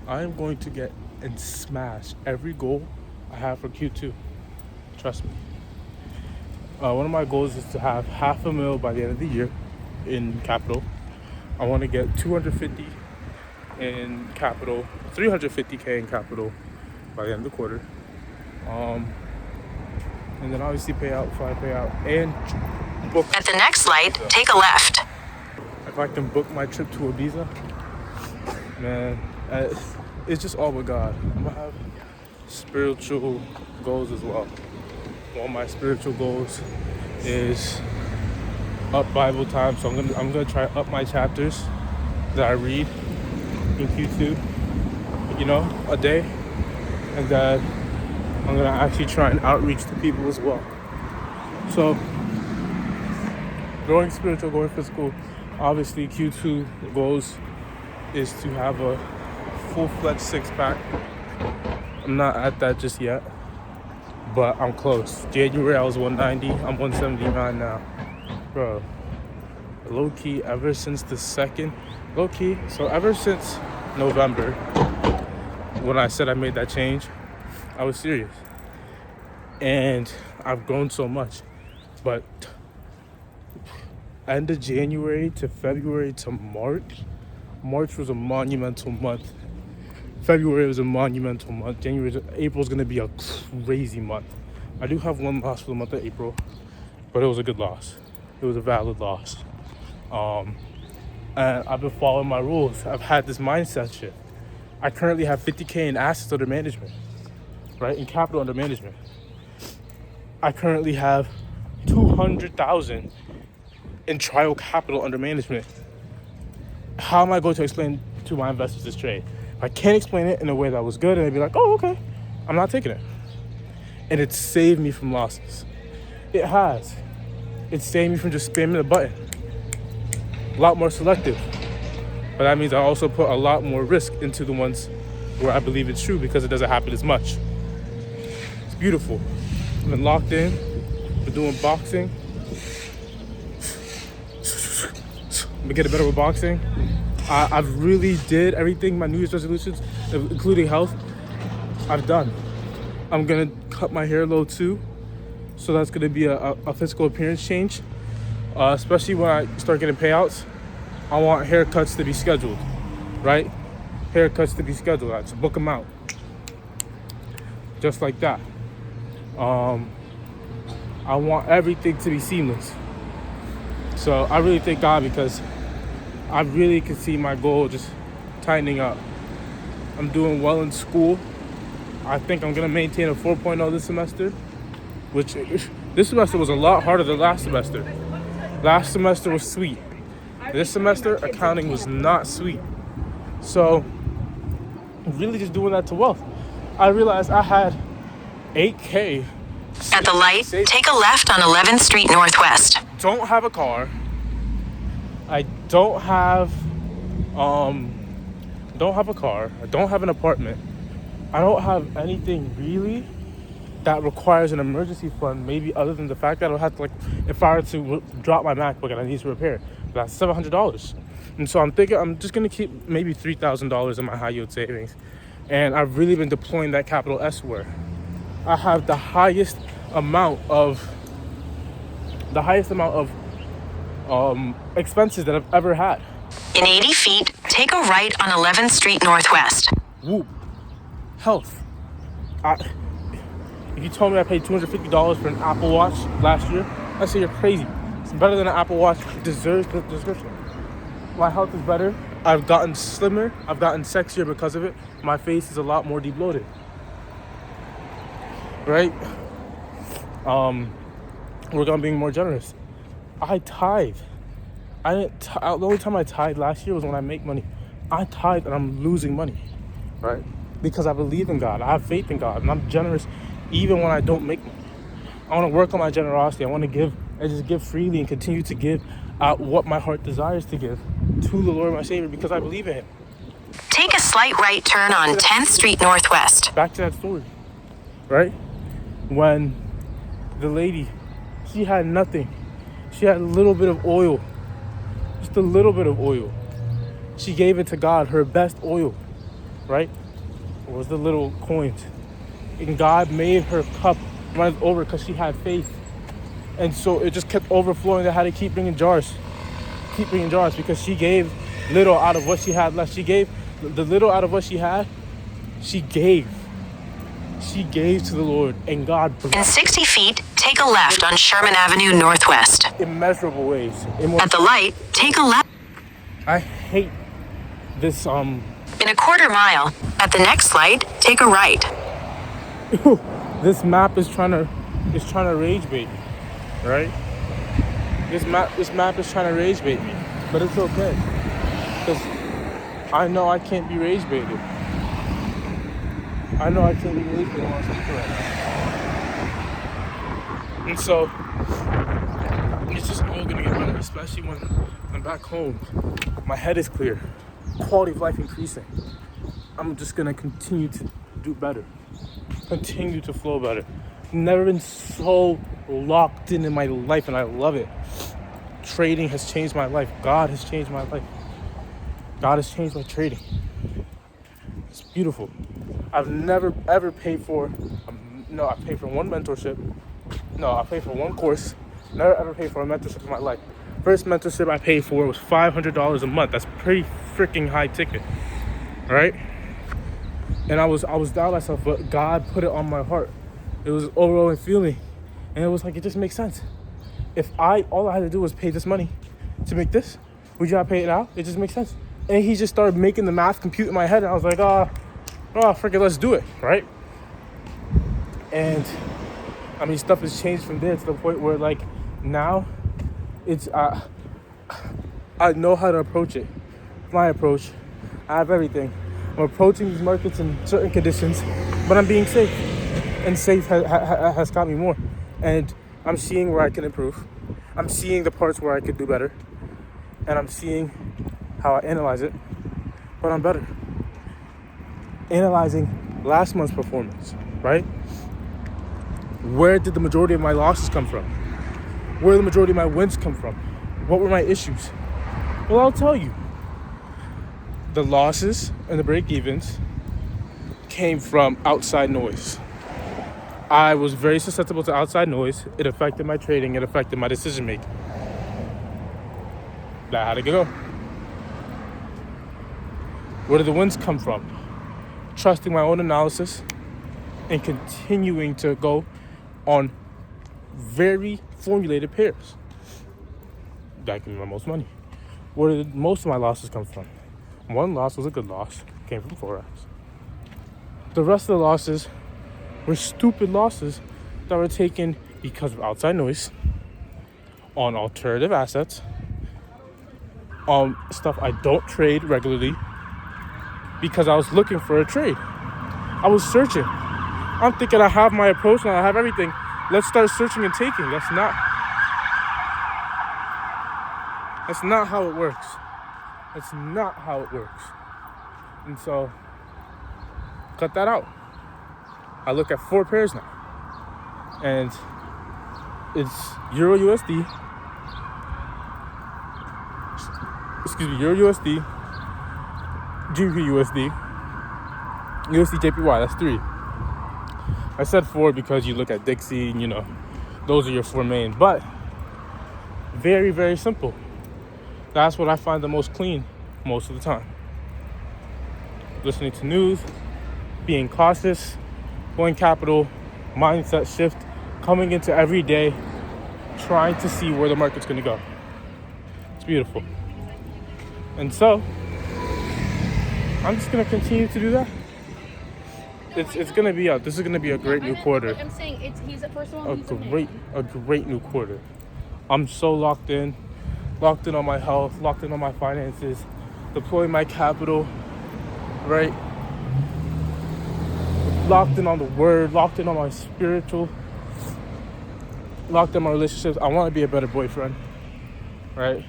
I am going to get and smash every goal I have for Q2. Trust me. One of my goals is to have $500,000 by the end of the year in capital. I want to get 250 in capital, 350K in capital by the end of the quarter. And then obviously fly payout, and book. At the next light, take a left. If I can book my trip to Ibiza, man, it's just all with God. I'm gonna have spiritual goals as well. One of my spiritual goals is up Bible time, so I'm gonna try up my chapters that I read in Q2, a day, and that I'm gonna actually try and outreach to people as well. So, going spiritual, going physical. Obviously, Q2 goals is to have a full-fledged six-pack. I'm not at that just yet, but I'm close. January I was 190, I'm 179 now. Bro, low-key, ever since the second, so ever since November, when I said I made that change, I was serious. And I've grown so much. But end of January to February to March was a monumental month. February was a monumental month. April's gonna be a crazy month. I do have one loss for the month of April, but it was a good loss. It was a valid loss. And I've been following my rules. I've had this mindset shift. I currently have 50K in assets under management, right? In capital under management. I currently have 200,000 in trial capital under management. How am I going to explain to my investors this trade? If I can't explain it in a way that was good, and they'd be like, oh, okay, I'm not taking it. And it saved me from losses. It has. It saved me from just spamming the button. A lot more selective. But that means I also put a lot more risk into the ones where I believe it's true because it doesn't happen as much. It's beautiful. I've been locked in. Been doing boxing. I'm getting better with boxing. I've really did everything, my New Year's resolutions, including health, I've done. I'm gonna cut my hair low too. So that's gonna be a physical appearance change. Especially when I start getting payouts. I want haircuts to be scheduled, right? Haircuts to be scheduled. I just book them out. Just like that. I want everything to be seamless. So I really thank God because I really can see my goal just tightening up. I'm doing well in school. I think I'm gonna maintain a 4.0 this semester, which this semester was a lot harder than last semester. Last semester was sweet. This semester, accounting was not sweet. So, really just doing that to wealth. I realized I had 8K. At the light, take a left on 11th Street Northwest. Don't have a car. I don't have a car. I don't have an apartment. I don't have anything really that requires an emergency fund, maybe other than the fact that I'll have to, if I were to drop my MacBook and I need to repair, that's $700. And so I'm thinking I'm just gonna keep maybe $3,000 in my high yield savings. And I've really been deploying that capital elsewhere. I have the highest amount of expenses that I've ever had. In 80 feet, take a right on 11th Street Northwest. Whoop. Health. If you told me I paid $250 for an Apple Watch last year, I'd say you're crazy. It's better than an Apple Watch deserves the description. My health is better. I've gotten slimmer. I've gotten sexier because of it. My face is a lot more de-bloated. Right? We're gonna be more generous. I tithe. The only time I tithe last year was when I make money. I tithe and I'm losing money, right? Because I believe in God. I have faith in God, and I'm generous even when I don't make money. I want to work on my generosity. I want to give and just give freely and continue to give out what my heart desires to give to the Lord, my Savior, because I believe in Him. Take a slight right turn on 10th Street Northwest. Back to that story, right? When the lady, she had nothing. She had a little bit of oil. Just a little bit of oil. She gave it to God, her best oil. right? It was the little coins. And God made her cup run over because she had faith. And so it just kept overflowing. They had to keep bringing jars because she gave little out of what she had left. She gave the little out of what she had. She gave to the Lord, and God blessed. In 60 feet, take a left on Sherman Avenue Northwest. Immeasurable ways. At the light, take a left. I hate this. In a quarter mile, at the next light, take a right. This map is trying to rage bait me, right? This map is trying to rage bait me, but it's okay, because I know I can't be rage baited. I know I can't be rage baited on speaker right now. And so it's just all gonna get better, especially when I'm back home. My head is clear, quality of life increasing. I'm just gonna continue to do better, continue to flow better. Never been so locked in my life, and I love it. Trading has changed my life. God has changed my life. God has changed my trading. It's beautiful. I've never ever paid for I paid for one mentorship. I paid for one course. Never ever paid for a mentorship in my life. First mentorship I paid for was $500 a month. That's pretty freaking high ticket, right? And I was down myself, but God put it on my heart. It was an overwhelming feeling, and it was like, it just makes sense. If all I had to do was pay this money to make this, would you not pay it now? It just makes sense. And he just started making the math compute in my head, and I was like, freaking let's do it, right? And I mean, stuff has changed from there to the point where, like, now it's I know how to approach it. My approach, I have everything. I'm approaching these markets in certain conditions, but I'm being safe, and safe has got me more. And I'm seeing where I can improve. I'm seeing the parts where I could do better, and I'm seeing how I analyze it, but I'm better. Analyzing last month's performance, right? Where did the majority of my losses come from? Where did the majority of my wins come from? What were my issues? Well, I'll tell you. The losses and the break-evens came from outside noise. I was very susceptible to outside noise. It affected my trading. It affected my decision-making. That had to go. Where did the wins come from? Trusting my own analysis and continuing to go on very formulated pairs. That gave me my most money. Where did most of my losses come from? One loss was a good loss. Came from Forex. The rest of the losses were stupid losses that were taken because of outside noise on alternative assets, on stuff I don't trade regularly, because I was looking for a trade. I was searching. I'm thinking I have my approach now, I have everything. Let's start searching and taking. That's not how it works. That's not how it works. And so, cut that out. I look at 4 pairs now. And it's Euro USD. Euro USD. GBP USD. USD JPY, that's 3. I said 4 because you look at Dixie, and those are your 4 main. But very, very simple. That's what I find the most clean most of the time. Listening to news, being cautious, going capital, mindset shift, coming into every day, trying to see where the market's going to go. It's beautiful. And so, I'm just going to continue to do that. It's going to be out. This is going to be a great new quarter. I'm saying he's a personal. A great new quarter. I'm so locked in on my health, locked in on my finances, deploying my capital, right? Locked in on the word, locked in on my spiritual, locked in my relationships. I want to be a better boyfriend, right?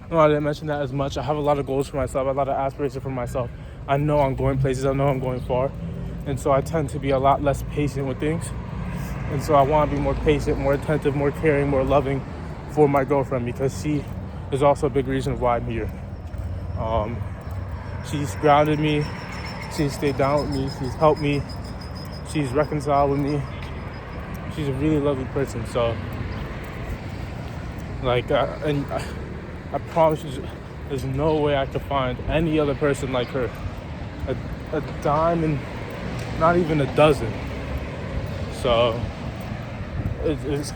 No, I didn't mention that as much. I have a lot of goals for myself, a lot of aspirations for myself. I know I'm going places, I know I'm going far. And so I tend to be a lot less patient with things. And so I want to be more patient, more attentive, more caring, more loving for my girlfriend, because she is also a big reason why I'm here. She's grounded me She's stayed down with me. She's helped me. She's reconciled with me. She's a really lovely person. So, like, I promise you, there's no way I could find any other person like her. A dime and not even a dozen. So, it's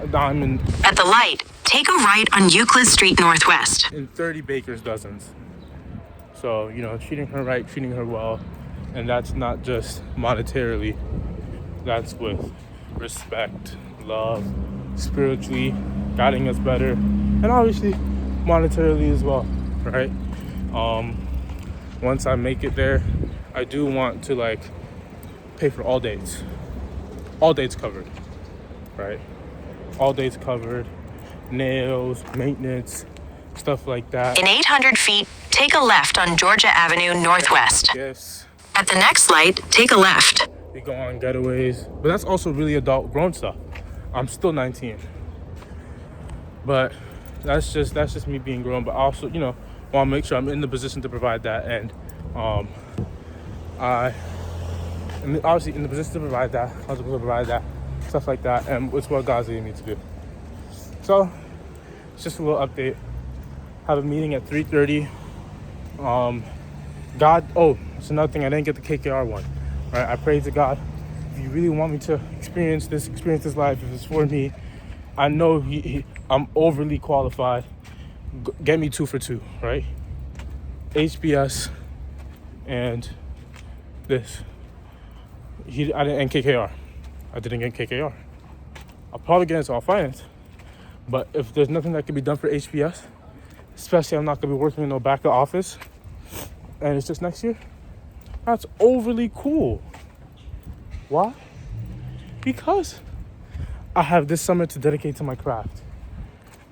a dime and... At the light, take a right on Euclid Street Northwest. in 30 baker's dozens. So, you know, treating her right, treating her well. And that's not just monetarily. That's with respect, love, spiritually, guiding us better. And obviously, monetarily as well, right? Once I make it there, I do want to, like, pay for all dates. All dates covered, right? All dates covered. Nails, maintenance, stuff like that. In 800 feet, take a left on Georgia Avenue Northwest. Yes. At the next light, take a left. We go on getaways, but that's also really adult grown stuff. I'm still 19, but that's just me being grown. But I also, you know, want to make sure I'm in the position to provide that, and I am obviously in the position to provide that. I was able to provide that, stuff like that, and it's what God's leading me to do. So it's just a little update. Have a meeting at 3:30. Oh, it's another thing. I didn't get the KKR one. Right? I prayed to God. If you really want me to experience this life, if it's for me, I know I'm overly qualified. Get me 2 for 2, right? HBS and this. I didn't get KKR. I didn't get KKR. I'll probably get into all finance. But if there's nothing that can be done for HBS, especially I'm not going to be working in no back of office, and it's just next year, that's overly cool. Why? Because I have this summer to dedicate to my craft.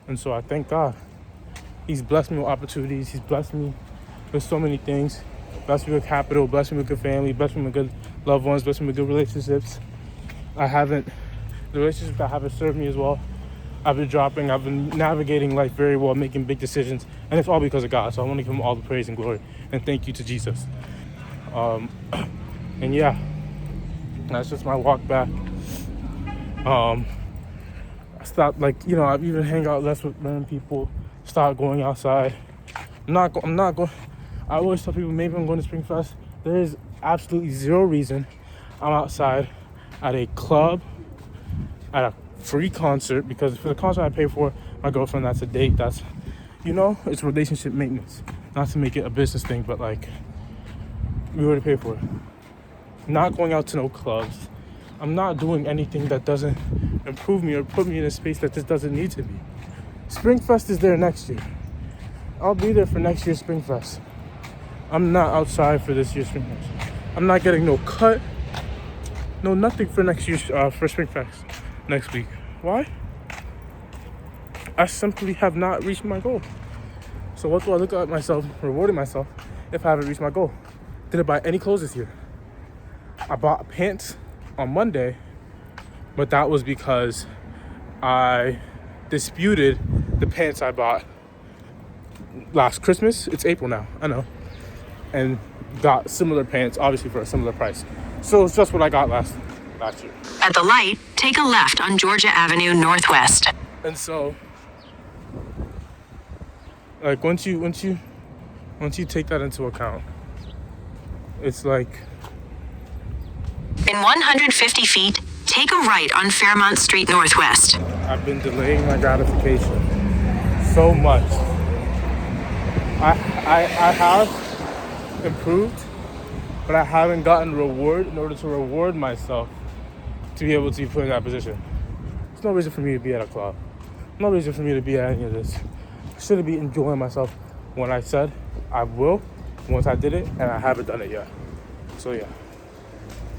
And so I thank God. He's blessed me with opportunities. He's blessed me with so many things. Blessed me with capital, blessed me with good family, blessed me with good loved ones, blessed me with good relationships. The relationships that haven't served me as well, I've been navigating life very well, making big decisions, and it's all because of God. So I want to give him all the praise and glory, and thank you to Jesus. And yeah, that's just my walk back. I stopped, like, you know, I've even hang out less with random people, start going outside. I'm not going. I always tell people maybe I'm going to Spring Fest. There is absolutely zero reason I'm outside at a club, at a free concert, because for the concert I pay for, my girlfriend, that's a date, that's, you know, it's relationship maintenance. Not to make it a business thing, but like, we already pay for it. Not going out to no clubs. I'm not doing anything that doesn't improve me or put me in a space that just doesn't need to be. Spring Fest is there next year. I'll be there for next year's Spring Fest. I'm not outside for this year's Spring Fest. I'm not getting no cut, no nothing for next year's for Spring Fest next week. Why? I simply have not reached my goal. So what do I look at myself, rewarding myself, if I haven't reached my goal? Didn't buy any clothes this year. I bought pants on Monday, but that was because I disputed the pants I bought last Christmas. It's April now, I know. And got similar pants, obviously for a similar price. So it's just what I got last year. At the light, take a left on Georgia Avenue Northwest. And so, like, once you take that into account, it's like, in 150 feet, take a right on Fairmount Street Northwest. I've been delaying my gratification so much. I have improved, but I haven't gotten reward in order to reward myself to be able to be put in that position. There's no reason for me to be at a club. No reason for me to be at any of this. I shouldn't be enjoying myself when I said I will, once I did it, and I haven't done it yet. So yeah.